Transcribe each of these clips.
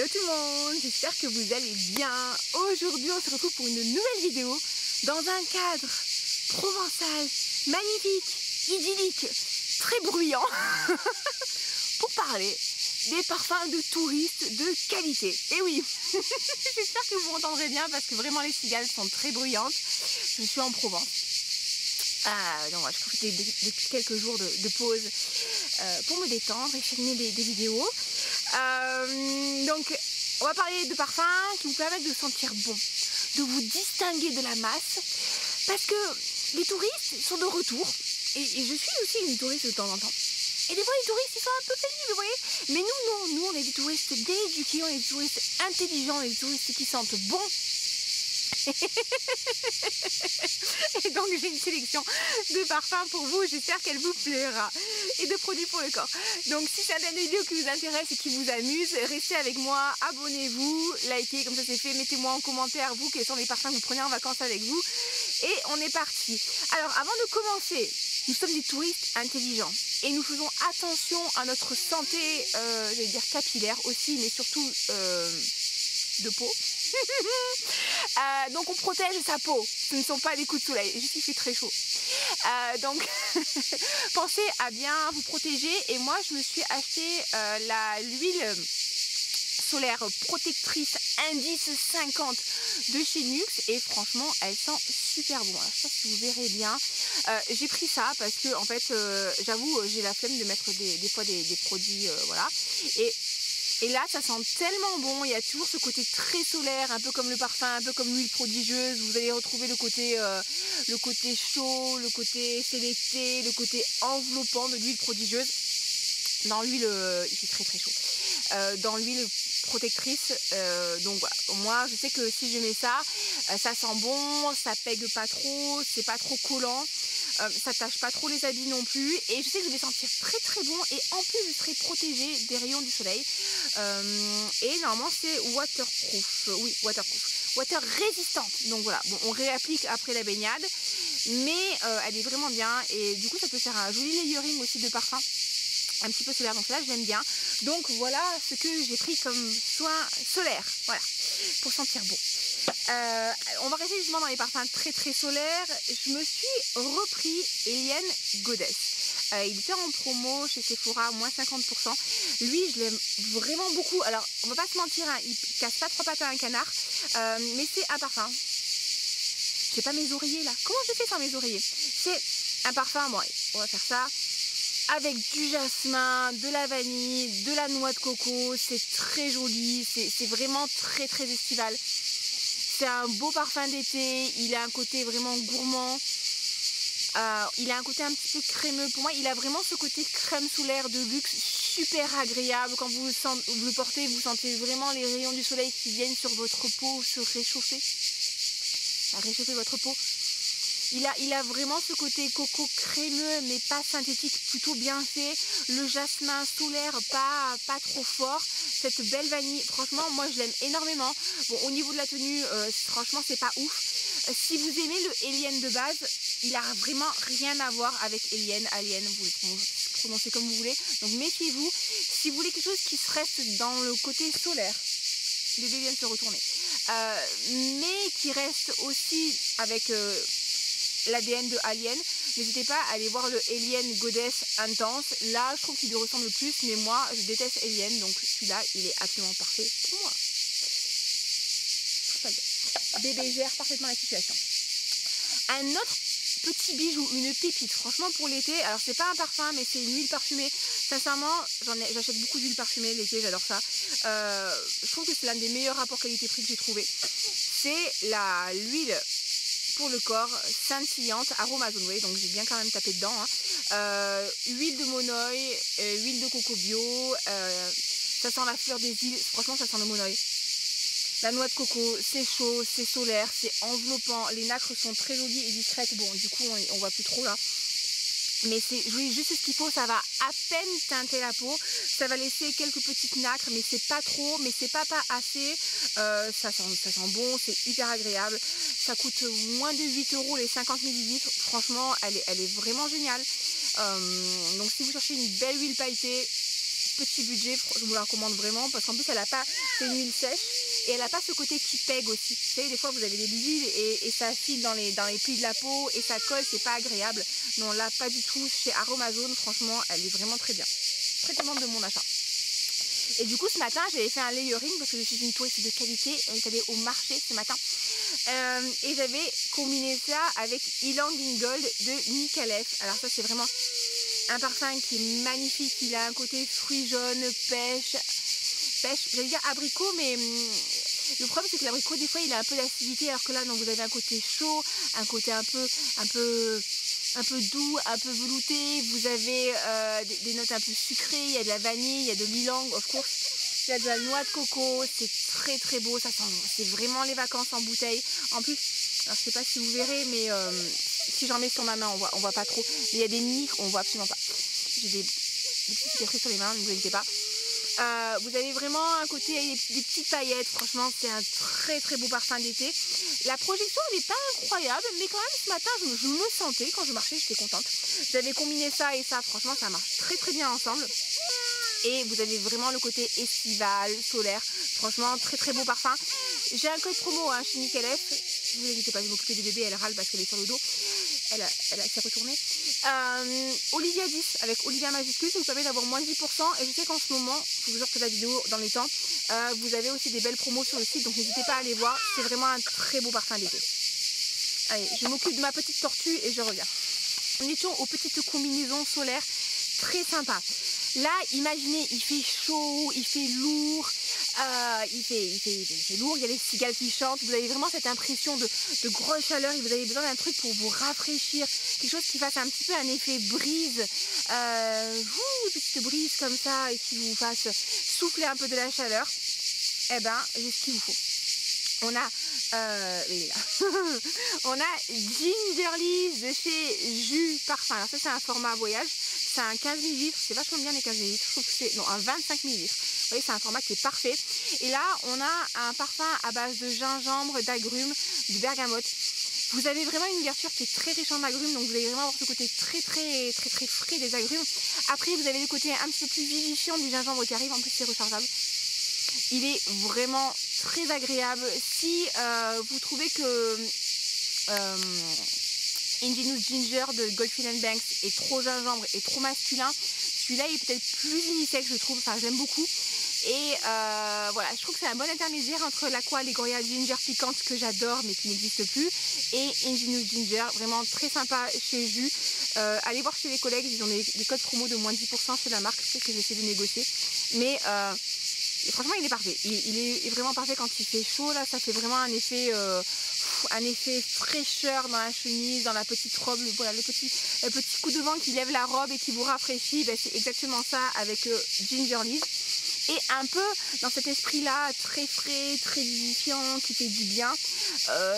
Hello tout le monde, j'espère que vous allez bien. Aujourd'hui on se retrouve pour une nouvelle vidéo dans un cadre provençal, magnifique, idyllique, très bruyant pour parler des parfums de touristes de qualité. Et oui, j'espère que vous m'entendrez bien parce que vraiment les cigales sont très bruyantes. Je suis en Provence. Donc voilà, je profite de quelques jours de pause pour me détendre et filmer des vidéos. Donc on va parler de parfums qui vous permettent de sentir bon, de vous distinguer de la masse, parce que les touristes sont de retour et je suis aussi une touriste de temps en temps. Et des fois les touristes ils sont un peu pénibles, vous voyez. Mais nous non, nous on est des touristes bien éduqués, on est des touristes intelligents, on est des touristes qui sentent bon. Et donc j'ai une sélection de parfums pour vous, j'espère qu'elle vous plaira, et de produits pour le corps. Donc si c'est une vidéo qui vous intéresse et qui vous amuse, restez avec moi, abonnez-vous, likez comme ça c'est fait, mettez-moi en commentaire vous quels sont les parfums que vous prenez en vacances avec vous, et on est parti. Alors avant de commencer, nous sommes des touristes intelligents et nous faisons attention à notre santé, j'allais dire capillaire aussi, mais surtout de peau. Donc on protège sa peau, ce ne sont pas des coups de soleil, juste il fait très chaud. Donc pensez à bien vous protéger, et moi je me suis acheté l'huile solaire protectrice indice 50 de chez Nux, et franchement elle sent super bon. Alors, je sais pas si vous verrez bien, j'ai pris ça parce que en fait j'avoue j'ai la flemme de mettre des fois des produits voilà, et là ça sent tellement bon, il y a toujours ce côté très solaire, un peu comme le parfum, un peu comme l'huile prodigieuse. Vous allez retrouver le côté chaud, le côté c'est l'été, le côté enveloppant de l'huile prodigieuse dans l'huile, il fait très très chaud, dans l'huile protectrice. Donc voilà, moi je sais que si je mets ça, ça sent bon, ça pègue pas trop, c'est pas trop collant. Ça tâche pas trop les habits non plus, et je sais que je vais sentir très très bon, et en plus je serai protégée des rayons du soleil, et normalement c'est waterproof, oui waterproof, water résistante, donc voilà, bon on réapplique après la baignade, mais elle est vraiment bien, et du coup ça peut faire un joli layering aussi de parfum un petit peu solaire, donc là j'aime bien. Donc voilà ce que j'ai pris comme soin solaire, voilà, pour sentir bon. On va rester justement dans les parfums très très solaires. Je me suis repris Eliane Goddess. Il était en promo chez Sephora, moins 50%. Lui je l'aime vraiment beaucoup. Alors on va pas se mentir, hein, il casse pas trois pattes à un canard, mais c'est un parfum. J'ai pas mes oreillers là, comment je fais sans mes oreillers? C'est un parfum, bon on va faire ça, avec du jasmin, de la vanille, de la noix de coco. C'est très joli, c'est vraiment très très estival. C'est un beau parfum d'été, il a un côté vraiment gourmand, il a un côté un petit peu crémeux. Pour moi il a vraiment ce côté crème solaire de luxe super agréable. Quand vous le portez, vous sentez vraiment les rayons du soleil qui viennent sur votre peau se réchauffer, à réchauffer votre peau. Il a vraiment ce côté coco crémeux mais pas synthétique, plutôt bien fait. Le jasmin solaire pas trop fort. Cette belle vanille, franchement moi je l'aime énormément. Bon, au niveau de la tenue, franchement c'est pas ouf. Si vous aimez le Eliane de base, il a vraiment rien à voir avec Eliane, vous le prononcez comme vous voulez. Donc méfiez-vous. Si vous voulez quelque chose qui se reste dans le côté solaire, les deux viennent se retourner, mais qui reste aussi avec l'ADN de Alien, n'hésitez pas à aller voir le Eliane Goddess Intense. Là je trouve qu'il lui ressemble plus, mais moi je déteste Eliane, donc celui-là il est absolument parfait pour moi. Bébé gère parfaitement la situation. Un autre petit bijou, une pépite, franchement pour l'été, alors c'est pas un parfum mais c'est une huile parfumée. Sincèrement j'achète beaucoup d'huile parfumée l'été, j'adore ça. Je trouve que c'est l'un des meilleurs rapports qualité-prix que j'ai trouvé. C'est l'huile pour le corps scintillante Aromazone, oui, donc j'ai bien quand même tapé dedans, hein. Huile de monoï, huile de coco bio, ça sent la fleur des îles, franchement ça sent le monoï. La noix de coco, c'est chaud, c'est solaire, c'est enveloppant, les nacres sont très jolies et discrètes. Bon du coup on voit plus trop là, mais c'est juste ce qu'il faut. Ça va à peine teinter la peau, ça va laisser quelques petites nacres, mais c'est pas trop, mais c'est pas assez. Ça sent bon, c'est hyper agréable. Ça coûte moins de 8 € les 50 ml. Franchement elle est vraiment géniale. Donc si vous cherchez une belle huile pailletée, petit budget, je vous la recommande vraiment parce qu'en plus elle a pas, c'est une huile sèche et elle n'a pas ce côté qui pègue aussi. Vous savez, des fois vous avez des huiles et ça file dans les plis de la peau et ça colle, c'est pas agréable. Non, là pas du tout. Chez Aromazone, franchement, elle est vraiment très bien. Très contente de mon achat. Et du coup ce matin j'avais fait un layering parce que je suis une touriste de qualité. On est allé au marché ce matin et j'avais combiné ça avec Ylang Gold de Micallef. Alors ça c'est vraiment un parfum qui est magnifique. Il a un côté fruits jaunes, pêche, j'allais dire abricot, mais le problème c'est que l'abricot des fois il a un peu d'acidité alors que là non, vous avez un côté chaud, un côté un peu doux, un peu velouté, vous avez des notes un peu sucrées, il y a de la vanille, il y a de l'ylang, of course, il y a de la noix de coco, c'est très très beau, ça sent, c'est vraiment les vacances en bouteille. En plus, alors je sais pas si vous verrez, mais si j'en mets sur ma main, on voit pas trop, mais il y a des micres, on voit absolument pas. J'ai des petites cicatrices sur les mains, ne vous inquiétez pas. Vous avez vraiment un côté avec des petites paillettes, franchement c'est un très très beau parfum d'été. La projection elle n'est pas incroyable, mais quand même ce matin je me sentais, quand je marchais j'étais contente. J'avais combiné ça et ça, franchement ça marche très très bien ensemble. Et vous avez vraiment le côté estival, solaire, franchement très très beau parfum. J'ai un code promo hein, chez Micallef, ne vous inquiétez pas, je vais m'occuper du bébé, elle râle parce qu'elle est sur le dos. Elle s'est retournée. Olivia 10 avec Olivia majuscule, ça vous permet d'avoir moins de 10%. Et je sais qu'en ce moment, il faut que je sorte la vidéo dans les temps, vous avez aussi des belles promos sur le site, donc n'hésitez pas à aller voir. C'est vraiment un très beau parfum d'été. Allez, je m'occupe de ma petite tortue et je reviens. Nous étions aux petites combinaisons solaires très sympas. Là, imaginez, il fait chaud, il fait lourd. Il fait lourd, il y a les cigales qui chantent, vous avez vraiment cette impression de grosse chaleur et vous avez besoin d'un truc pour vous rafraîchir, quelque chose qui fasse un petit peu un effet brise, une petite brise comme ça et qui vous fasse souffler un peu de la chaleur. Eh ben, j'ai ce qu'il vous faut. On a, on a Gingerly's de chez Jus Parfum. Alors ça c'est un format voyage, c'est un 15 ml, c'est vachement bien les 15 ml, je trouve que c'est, non, un 25 ml. Vous voyez, c'est un format qui est parfait. Et là, on a un parfum à base de gingembre, d'agrumes, de bergamote. Vous avez vraiment une ouverture qui est très riche en agrumes, donc vous allez vraiment avoir ce côté très frais des agrumes. Après, vous avez le côté un petit peu plus vivifiant du gingembre qui arrive, en plus c'est rechargeable. Il est vraiment très agréable. Si vous trouvez que Ingenious Ginger de Goldfield & Banks est trop gingembre et trop masculin, celui-là il est peut-être plus unisexe, je trouve, enfin j'aime beaucoup. Et voilà, je trouve que c'est un bon intermédiaire entre l'Aqua Allegoria Ginger piquante que j'adore mais qui n'existe plus et Ingenious Ginger, vraiment très sympa chez Jus. Allez voir chez les collègues, ils ont des codes promo de moins de 10% chez la marque, je sais que j'essaie de négocier. Mais franchement il est parfait, il est vraiment parfait quand il fait chaud, là ça fait vraiment un effet fraîcheur dans la chemise, dans la petite robe, voilà, le petit coup de vent qui lève la robe et qui vous rafraîchit, ben, c'est exactement ça avec Gingerly's. Et un peu dans cet esprit-là, très frais, très vivifiant, qui fait du bien,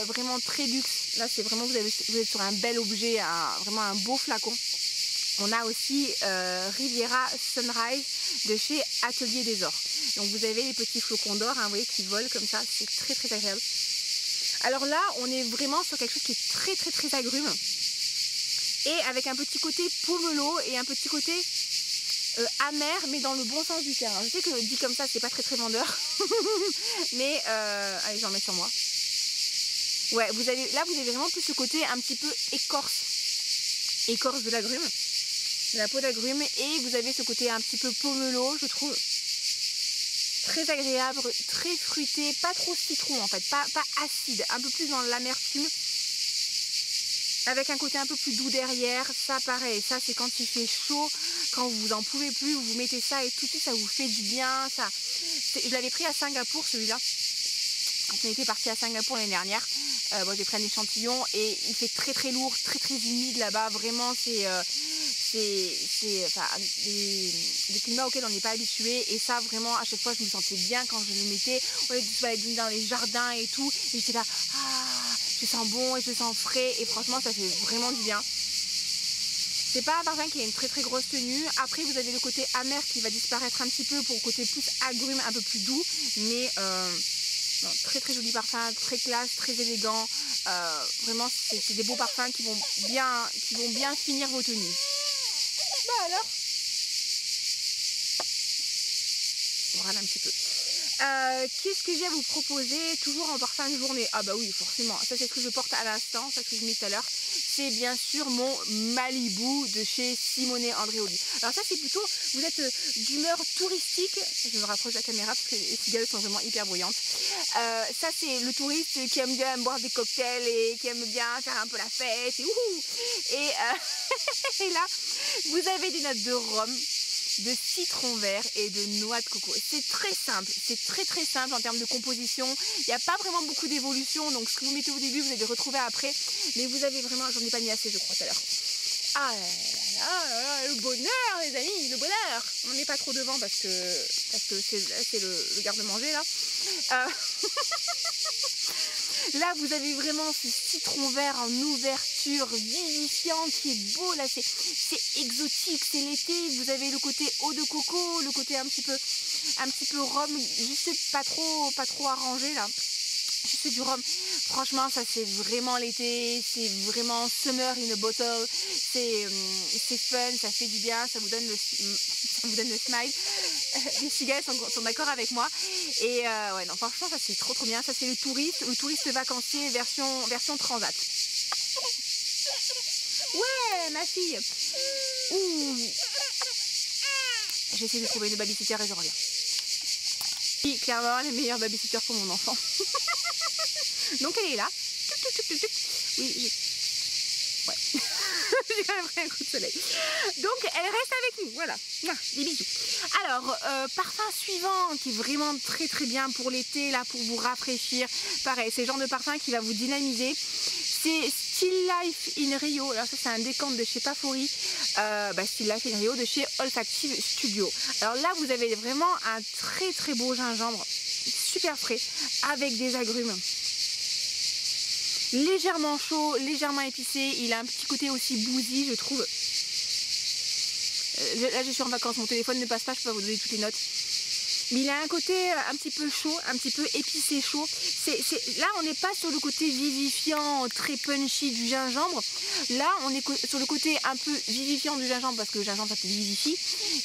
vraiment très luxe. Là, c'est vraiment, vous êtes sur un bel objet, vraiment un beau flacon. On a aussi Riviera Sunrise de chez Atelier des Ors. Donc vous avez les petits flocons d'or, hein, vous voyez, qui volent comme ça, c'est très agréable. Alors là, on est vraiment sur quelque chose qui est très agrume. Et avec un petit côté pomelo et un petit côté amer, mais dans le bon sens du terme. Je sais que dit comme ça, c'est pas très vendeur. Mais allez, j'en mets sur moi. Ouais, là vous avez vraiment plus ce côté un petit peu écorce de l'agrume, de la peau d'agrume, et vous avez ce côté un petit peu pomelo, je trouve. Très agréable, très fruité, pas trop citron en fait, pas acide, un peu plus dans l'amertume, avec un côté un peu plus doux derrière. Ça pareil, ça c'est quand il fait chaud, quand vous en pouvez plus, vous mettez ça et tout de suite ça vous fait du bien. Je l'avais pris à Singapour celui-là, quand on était parti à Singapour l'année dernière. Bon, j'ai pris un échantillon et il fait très lourd, très humide là-bas, vraiment c'est des climats auxquels on n'est pas habitué, et ça vraiment à chaque fois je me sentais bien quand je le mettais. On est dans les jardins et tout, et j'étais là, je sens bon et je sens frais, et franchement ça fait vraiment du bien. C'est pas un parfum qui a une très grosse tenue. Après vous avez le côté amer qui va disparaître un petit peu pour le côté plus agrume, un peu plus doux, mais non, très joli parfum, très classe, très élégant. Vraiment c'est des beaux parfums qui vont bien finir vos tenues. Bah alors, râle un petit peu. Qu'est-ce que j'ai à vous proposer? Toujours en parfum de journée. Ah bah oui, forcément. Ça, c'est ce que je porte à l'instant, ça, ce que je mets tout à l'heure. C'est bien sûr mon Malibu de chez Simone Andreoli. Alors ça, c'est plutôt, vous êtes d'humeur touristique. Je me rapproche de la caméra parce que les cigales sont vraiment hyper bruyantes. Ça, c'est le touriste qui aime bien boire des cocktails et qui aime bien faire un peu la fête. Et, et là, vous avez des notes de rhum, de citron vert et de noix de coco. C'est très simple, c'est très simple en termes de composition. Il n'y a pas vraiment beaucoup d'évolution, donc ce que vous mettez au début, vous allez le retrouver après. Mais vous avez vraiment, j'en ai pas mis assez, je crois, tout à l'heure. Ah là là, le bonheur, les amis, le bonheur. On n'est pas trop devant parce que c'est le garde-manger là. Là, vous avez vraiment ce citron vert en ouverture, vivifiant, qui est beau. Là, c'est exotique, c'est l'été. Vous avez le côté eau de coco, le côté un petit peu rhum, juste pas trop arrangé là. Juste du rhum. Franchement, ça c'est vraiment l'été, c'est vraiment summer in a bottle. C'est fun, ça fait du bien, ça vous donne le smile. Les cigales sont d'accord avec moi. Et ouais, non, franchement, ça c'est trop bien. Ça c'est le touriste vacancier version transat. Ouais, ma fille. Ouh. J'essaie de trouver une babysitter et je reviens. Oui, clairement, les meilleurs babysitters pour mon enfant. Donc elle est là. Oui, ouais. J'ai quand même pris un coup de soleil. Donc elle reste avec nous. Voilà. Des bisous. Alors, parfum suivant qui est vraiment très bien pour l'été, là, pour vous rafraîchir. Pareil, c'est le genre de parfum qui va vous dynamiser. C'est Still Life in Rio. Alors ça, c'est un décompte de chez Pafori. Still Life in Rio de chez Olfactive Studio. Alors là, vous avez vraiment un très beau gingembre. Super frais. Avec des agrumes. Légèrement chaud, légèrement épicé. Il a un petit côté aussi bousy, je trouve. Là, je suis en vacances. Mon téléphone ne passe pas. Je peux vous donner toutes les notes. Mais il a un côté un petit peu chaud, un petit peu épicé chaud. Là, on n'est pas sur le côté vivifiant, très punchy du gingembre. Là, on est sur le côté un peu vivifiant du gingembre parce que le gingembre, ça te vivifie.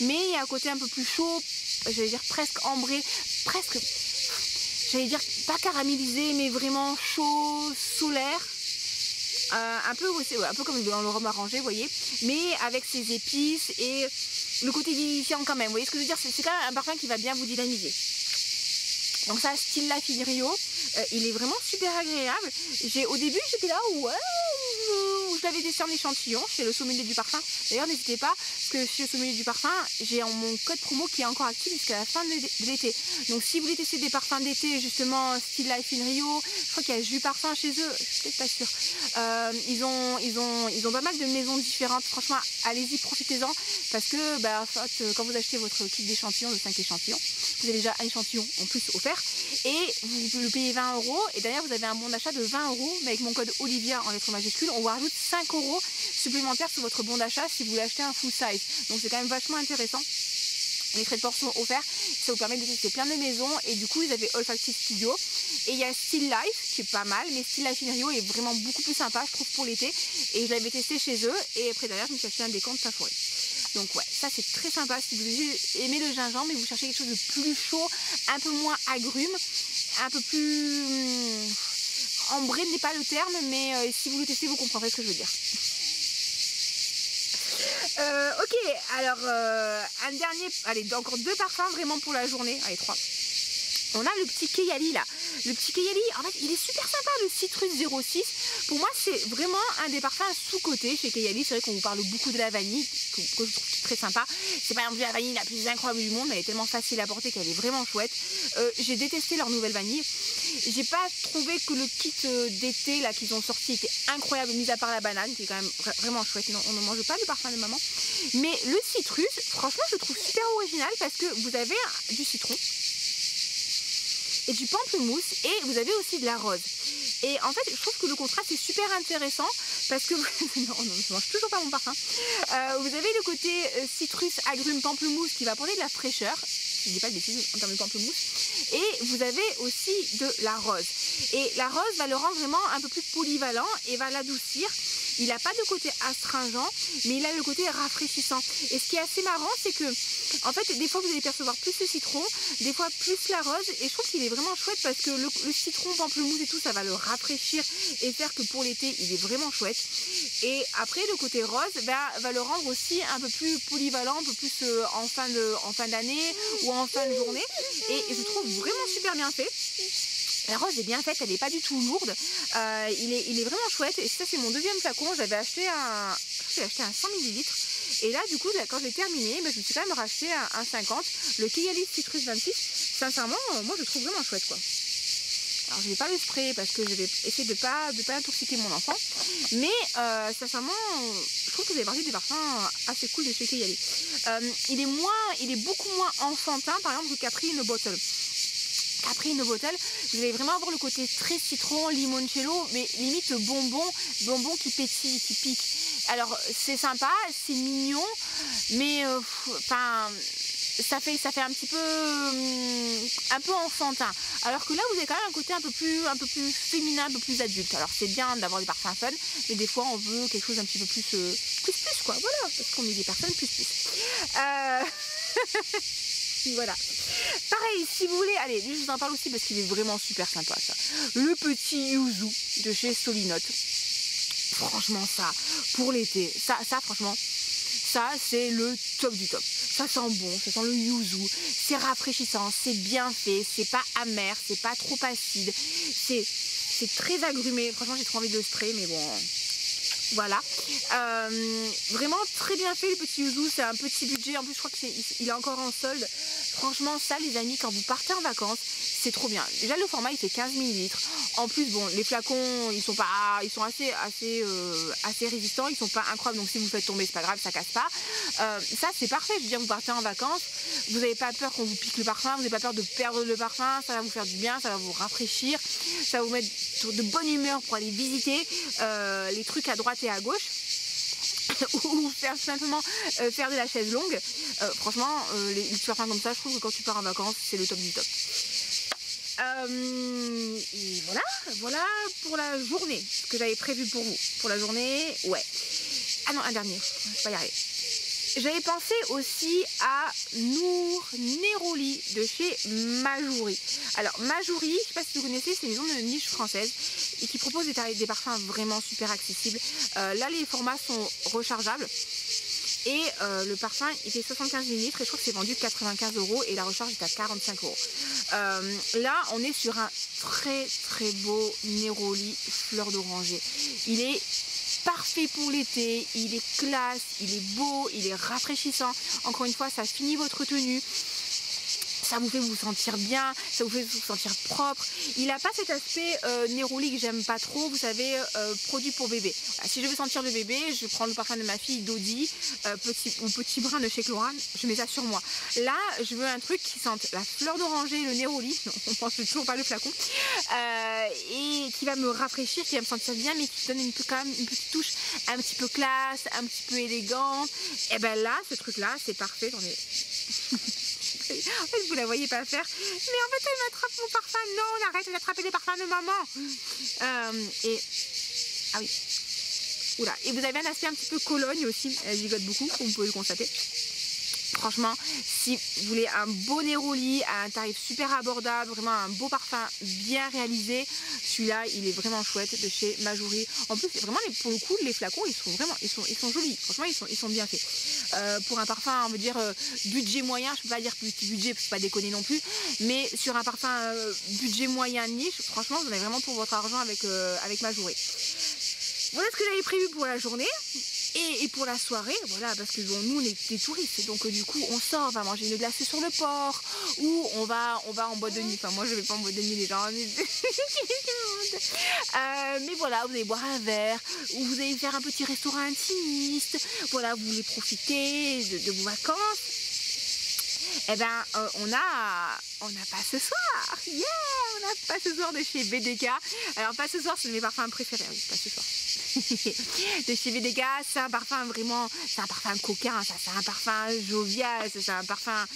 Mais il y a un côté un peu plus chaud, j'allais dire presque ambré, presque, j'allais dire pas caramélisé, mais vraiment chaud, solaire. Un peu comme dans le rhum arrangé, vous voyez. Mais avec ses épices et le côté vivifiant quand même. Vous voyez ce que je veux dire? C'est quand même un parfum qui va bien vous dynamiser. Donc ça, Still Life in Rio, il est vraiment super agréable. Au début, j'étais là, ouais, je l'avais testé en échantillon chez le sommelier du parfum. D'ailleurs, n'hésitez pas, parce que chez le sommelier du parfum, j'ai mon code promo qui est encore actif jusqu'à la fin de l'été. Donc si vous voulez tester des parfums d'été, justement, Still Life in Rio, je crois qu'il y a Jus Parfum chez eux, je suis peut-être pas sûre. Ils ont pas mal de maisons différentes. Franchement, allez-y, profitez-en, parce que en fait, quand vous achetez votre kit d'échantillons, de 5 échantillons, vous avez déjà un échantillon en plus offert et vous le payez 20 €. Et derrière, vous avez un bon d'achat de 20 €, mais avec mon code Olivia en lettres majuscules, on vous rajoute 5 € supplémentaires sur votre bon d'achat si vous voulez acheter un full size. Donc c'est quand même vachement intéressant. Les frais de port sont offerts, ça vous permet de tester plein de maisons. Et du coup, ils avaient Olfactive Studio. Et il y a Still Life, qui est pas mal, mais Still Life in Rio est vraiment beaucoup plus sympa, je trouve, pour l'été. Et je l'avais testé chez eux. Et après, derrière, je me suis acheté un décompte Pafori. Donc ouais, ça c'est très sympa si vous aimez le gingembre et vous cherchez quelque chose de plus chaud, un peu moins agrume, un peu plus ambré n'est pas le terme, mais si vous le testez, vous comprendrez ce que je veux dire. Ok, alors un dernier, allez, encore 2 parfums vraiment pour la journée, allez 3. On a le petit Keyali là. Le petit Keyali, en fait, il est super sympa, le Citrus 06. Pour moi, c'est vraiment un des parfums sous-cotés chez Keyali. C'est vrai qu'on vous parle beaucoup de la vanille, que je trouve très sympa. C'est pas non plus la vanille la plus incroyable du monde, mais elle est tellement facile à porter qu'elle est vraiment chouette. J'ai détesté leur nouvelle vanille. J'ai pas trouvé que le kit d'été là qu'ils ont sorti était incroyable, mis à part la banane, qui est quand même vraiment chouette. Non, on ne mange pas du parfum de maman. Mais le Citrus, franchement, je le trouve super original parce que vous avez du citron et du pamplemousse et vous avez aussi de la rose. Et en fait, je trouve que le contraste est super intéressant parce que non, je mange toujours pas mon parfum. Vous avez le côté citrus, agrumes, pamplemousse qui va apporter de la fraîcheur. Je dis pas de bêtises en termes de pamplemousse. Et vous avez aussi de la rose. Et la rose va le rendre vraiment un peu plus polyvalent et va l'adoucir. Il n'a pas de côté astringent, mais il a le côté rafraîchissant. Et ce qui est assez marrant, c'est que, en fait, des fois vous allez percevoir plus le citron, des fois plus la rose, et je trouve qu'il est vraiment chouette parce que le citron, pamplemousse et tout, ça va le rafraîchir et faire que pour l'été, il est vraiment chouette. Et après, le côté rose va le rendre aussi un peu plus polyvalent, un peu plus en fin d'année ou en fin de journée. Et je trouve vraiment super bien fait. La rose est bien faite, elle n'est pas du tout lourde. Il est vraiment chouette. Et ça, c'est mon deuxième flacon. J'avais acheté un 100 ml. Et là, du coup, quand je l'ai terminé, je me suis quand même racheté un 50. Le Kayali Citrus 26. Sincèrement, moi, je le trouve vraiment chouette, quoi. Alors, je ne vais pas le sprayer parce que je vais essayer de pas intoxiquer mon enfant. Mais sincèrement, je trouve que vous avez partie des parfums assez cool de chez Kayali. Il est beaucoup moins enfantin, par exemple, que Capri in a Bottle. Capri in a Bottle, vous allez vraiment avoir le côté très citron, limoncello, mais limite bonbon qui pétille, qui pique. Alors c'est sympa, c'est mignon, mais ça fait un petit peu enfantin. Alors que là vous avez quand même un côté un peu plus féminin, un peu plus adulte. Alors c'est bien d'avoir des parfums fun, mais des fois on veut quelque chose un petit peu plus quoi. Voilà, parce qu'on est des personnes plus. Voilà. Pareil, si vous voulez, allez, lui je vous en parle aussi parce qu'il est vraiment super sympa ça. Le petit yuzu de chez Solinote. Franchement ça, pour l'été, ça franchement, ça c'est le top du top. Ça sent bon, ça sent le yuzu, c'est rafraîchissant, c'est bien fait, c'est pas amer, c'est pas trop acide, c'est très agrumé. Franchement j'ai trop envie de le spray, mais bon... Voilà, vraiment très bien fait le petit yuzu, c'est un petit budget, en plus je crois qu'il est encore en solde. Franchement ça les amis, quand vous partez en vacances, c'est trop bien. Déjà le format il fait 15 ml. En plus bon, les flacons ils sont assez résistants, ils sont pas incroyables, donc si vous le faites tomber c'est pas grave, ça casse pas. Ça c'est parfait, je veux dire vous partez en vacances, vous n'avez pas peur qu'on vous pique le parfum, vous n'avez pas peur de perdre le parfum, ça va vous faire du bien, ça va vous rafraîchir, ça va vous mettre de bonne humeur pour aller visiter les trucs à droite et à gauche. Ou simplement faire de la chaise longue. Franchement, les petits parfums comme ça, je trouve que quand tu pars en vacances, c'est le top du top. Et voilà pour la journée, ce que j'avais prévu pour vous. Pour la journée, ouais. Ah non, un dernier, je vais pas y arriver. J'avais pensé aussi à Nour Neroli de chez Majouri. Alors Majouri, je ne sais pas si vous connaissez, c'est une maison de niche française et qui propose des parfums vraiment super accessibles. Là les formats sont rechargeables et le parfum il fait 75 ml et je crois que c'est vendu 95 € et la recharge est à 45 €. Là on est sur un très très beau Neroli fleur d'oranger. Il est parfait pour l'été, il est classe, il est beau, il est rafraîchissant. Encore une fois, ça finit votre tenue. Ça vous fait vous sentir bien, ça vous fait vous sentir propre. Il n'a pas cet aspect Neroli que j'aime pas trop, vous savez, produit pour bébé. Voilà, si je veux sentir le bébé, je prends le parfum de ma fille Dodi, petit brin de chez Chlorane, je mets ça sur moi. Là, je veux un truc qui sente la fleur d'oranger, le Neroli, non, on pense toujours pas le flacon, et qui va me rafraîchir, qui va me sentir bien, mais qui donne quand même une petite touche un petit peu classe, un petit peu élégante. Et ben là, ce truc-là, c'est parfait, j'en ai... En fait, vous la voyez pas faire. Mais en fait, elle m'attrape mon parfum. Non, on arrête d'attraper les parfums de maman. Ah oui. Oula. Et vous avez un aspect un petit peu Cologne aussi. Elle gigote beaucoup, comme vous pouvez le constater. Franchement, si vous voulez un beau Neroli à un tarif super abordable, vraiment un beau parfum bien réalisé, celui-là il est vraiment chouette de chez Majouri. En plus, vraiment pour le coup, les flacons ils sont jolis. Franchement, ils sont bien faits. Pour un parfum, on veut dire budget moyen, je peux pas dire petit budget, parce que pas déconner non plus, mais sur un parfum budget moyen niche, franchement, vous en avez vraiment pour votre argent avec Majouri. Voilà ce que j'avais prévu pour la journée. Et pour la soirée, voilà, parce que bon, nous on est des touristes, donc du coup on sort, on va manger une glacée sur le port, ou on va en boîte de nuit. Enfin moi je vais pas en boîte de nuit, les gens. Mais voilà, vous allez boire un verre, ou vous allez faire un petit restaurant intimiste, voilà, vous voulez profiter de vos vacances. Eh ben on a pas ce soir, yeah, on a pas ce soir de chez BDK. Alors pas ce soir, c'est mes parfums préférés, oui, pas ce soir. De chez BDK, c'est un parfum vraiment, c'est un parfum coquin, ça, c'est un parfum jovial, c'est un parfum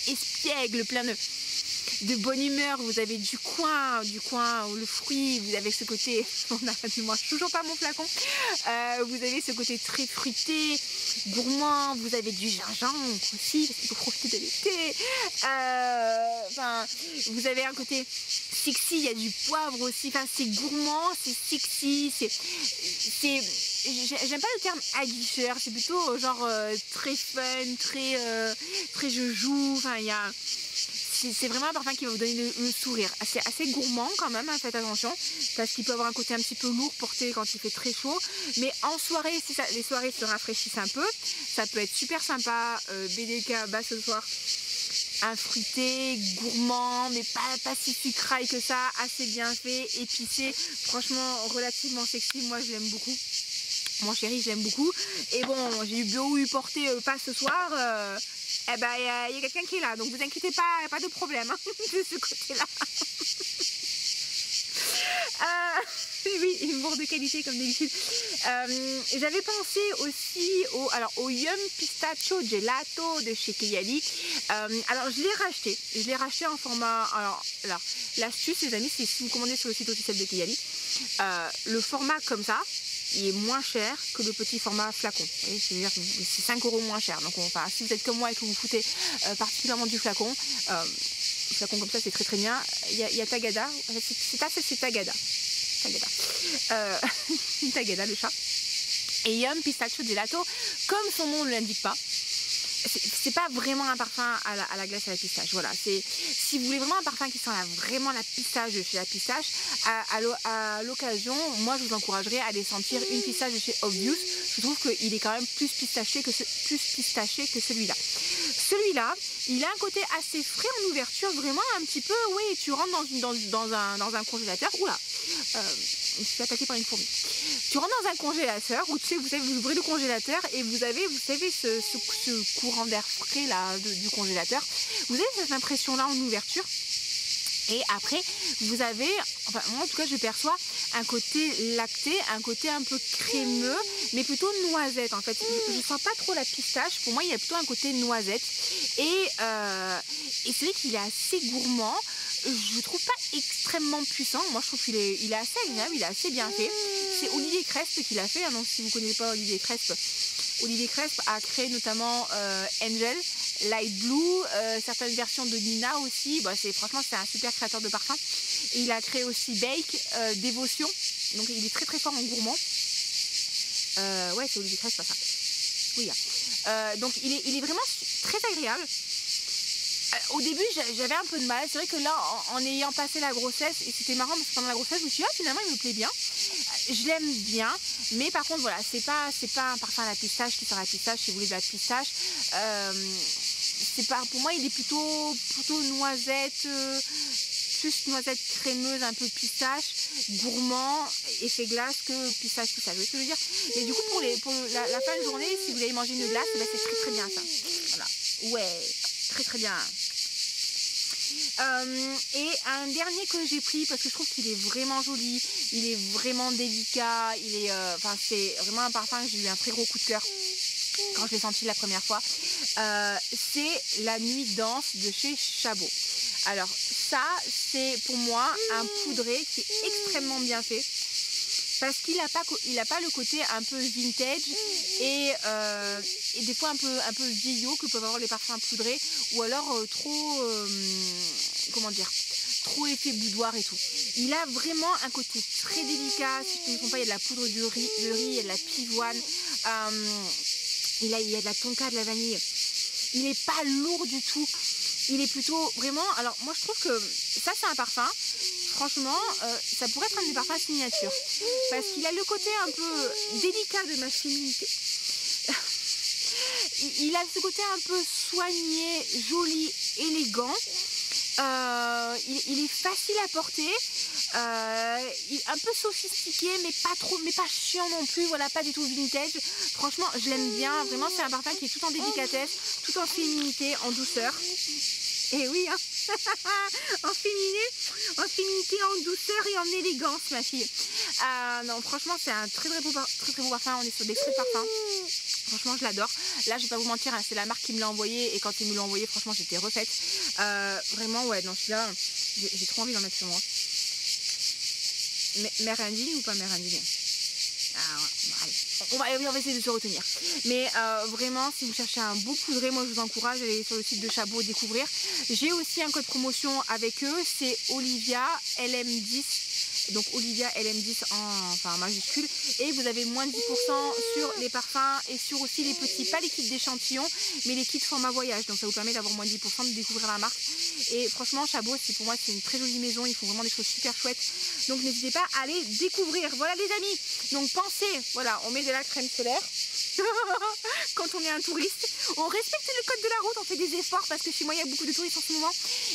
espiègle, plein de... de bonne humeur, vous avez du coin, le fruit, vous avez ce côté, moi je toujours pas mon flacon, vous avez ce côté très fruité, gourmand, vous avez du gingembre aussi, parce qu'il faut profiter de l'été, enfin, vous avez un côté sexy, il y a du poivre aussi, enfin c'est gourmand, c'est sexy, j'aime pas le terme aguicheur, c'est plutôt genre très fun, très je joue, enfin c'est vraiment un parfum qui va vous donner le sourire. C'est assez gourmand quand même, hein, faites attention, parce qu'il peut avoir un côté un petit peu lourd porté quand il fait très chaud. Mais en soirée, si les soirées se rafraîchissent un peu, ça peut être super sympa. BDK bas ce soir, un fruité, gourmand, mais pas si sucraille que ça, assez bien fait, épicé, franchement relativement sexy, moi je l'aime beaucoup. Mon chéri, je l'aime beaucoup. Et bon, j'ai eu beau lui porter pas ce soir, eh ben il y a quelqu'un qui est là, donc vous inquiétez pas, pas de problème hein, de ce côté-là. Oui, humour de qualité comme d'habitude. J'avais pensé aussi au Yum Pistachio Gelato de chez Kayali. Alors je l'ai racheté en format. Alors l'astuce les amis, c'est si vous commandez sur le site officiel de Kayali, le format comme ça, il est moins cher que le petit format flacon. C'est-à-dire que c'est 5 € moins cher. Donc enfin, si vous êtes comme moi et que vous foutez particulièrement du flacon, flacon comme ça c'est très bien. Il y a Tagada, c'est Tagada. Tagada le chat. Et Yum Pistachio Gelato, comme son nom ne l'indique pas, c'est pas vraiment un parfum à la glace à la pistache. Voilà, si vous voulez vraiment un parfum qui sent vraiment la pistache de chez la pistache, à l'occasion, moi je vous encouragerais à aller sentir une pistache de chez Obvious. Je trouve qu'il est quand même plus pistaché que celui-là. Celui-là, il a un côté assez frais en ouverture, vraiment un petit peu, oui, tu rentres dans un congélateur. Oula, je me suis attaquée par une fourmi. Tu rentres dans un congélateur où vous ouvrez le congélateur et vous savez ce courant d'air frais là du congélateur. Vous avez cette impression là en ouverture. Et après, vous avez, enfin moi en tout cas je perçois un côté lacté, un côté un peu crémeux, mais plutôt noisette en fait. Je ne sens pas trop la pistache, pour moi il y a plutôt un côté noisette. Et c'est vrai qu'il est assez gourmand, je trouve pas extrêmement puissant, moi je trouve qu'il est assez agréable, il est assez bien fait. C'est Olivier Cresp qui l'a fait, hein, donc si vous ne connaissez pas Olivier Cresp a créé notamment Angel, Light Blue, certaines versions de Nina aussi. Bah, franchement c'est un super créateur de parfums. Et il a créé aussi Bake, Dévotion, donc il est très fort en gourmand. Ouais, c'est Olivier Cresp, pas ça. Oui, hein. Donc il est vraiment très agréable. Au début j'avais un peu de mal, c'est vrai que là en ayant passé la grossesse, et c'était marrant parce que pendant la grossesse je me suis dit finalement il me plaît bien, je l'aime bien, mais par contre voilà, c'est pas un parfum à la pistache qui sent la pistache. Si vous voulez de la pistache, pour moi il est plutôt noisette, plus noisette crémeuse, un peu pistache, gourmand, effet glace que pistache, vous voyez ce que je veux dire. Et du coup pour la fin de journée, si vous allez manger une glace, ben, c'est très bien ça. Voilà. Ouais, très bien. Et un dernier que j'ai pris parce que je trouve qu'il est vraiment joli, il est vraiment délicat, c'est vraiment un parfum que j'ai eu un très gros coup de cœur quand je l'ai senti la première fois. C'est la Nuit Danse de chez Chabot. Alors ça c'est pour moi un poudré qui est extrêmement bien fait. Parce qu'il n'a pas le côté un peu vintage et des fois un peu vieillot que peuvent avoir les parfums poudrés, ou alors trop effet boudoir et tout. Il a vraiment un côté très délicat, si je ne me trompe pas, il y a de la poudre de riz, il y a de la pivoine, il y a de la tonka, de la vanille. Il n'est pas lourd du tout. Il est plutôt vraiment... Alors moi je trouve que ça c'est un parfum, franchement ça pourrait être un des parfums signature. Parce qu'il a le côté un peu délicat de ma féminité. Il a ce côté un peu soigné, joli, élégant. Il est facile à porter. Un peu sophistiqué, mais pas chiant non plus, voilà, pas du tout vintage. Franchement je l'aime bien, vraiment c'est un parfum qui est tout en délicatesse, tout en féminité, en douceur. Et oui, hein. en féminité, en douceur et en élégance, ma fille. Non, franchement, c'est un très beau parfum. On est sur des frais de parfum. Franchement, je l'adore. Là, je vais pas vous mentir, hein, c'est la marque qui me l'a envoyé et quand ils me l'ont envoyé, franchement, j'étais refaite. Vraiment, ouais, non, celui-là, j'ai trop envie d'en mettre sur moi. Mère indigne ou pas mère indigne? Ah, ouais, bon, allez. On va essayer de se retenir. Mais vraiment, si vous cherchez un beau poudré, moi je vous encourage à aller sur le site de Chabot découvrir. J'ai aussi un code promotion avec eux, c'est Olivia LM10. Donc Olivia LM10 en majuscule. Et vous avez moins de 10% sur les parfums et sur aussi les petits, pas les kits d'échantillons, mais les kits format voyage. Donc ça vous permet d'avoir moins de 10% de découvrir la marque. Et franchement, Chabot, pour moi, c'est une très jolie maison. Ils font vraiment des choses super chouettes. Donc n'hésitez pas à aller découvrir. Voilà les amis. Donc pensez, voilà, on met de la crème solaire. Quand on est un touriste, on respecte le code de la route, on fait des efforts parce que chez moi il y a beaucoup de touristes en ce moment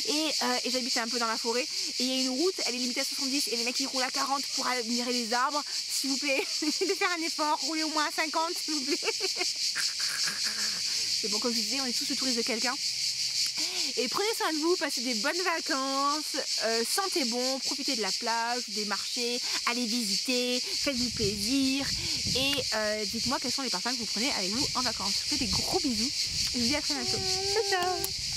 et j'habite un peu dans la forêt et il y a une route, elle est limitée à 70 et les mecs ils roulent à 40 pour admirer les arbres. S'il vous plaît, de faire un effort, roulez au moins à 50 s'il vous plaît. C'est bon, comme je disais, on est tous le touriste de quelqu'un. Et prenez soin de vous, passez des bonnes vacances, sentez bon, profitez de la plage, des marchés, allez visiter, faites-vous plaisir et dites-moi quels sont les parfums que vous prenez avec vous en vacances. Je vous fais des gros bisous et je vous dis à très bientôt. Ciao ciao.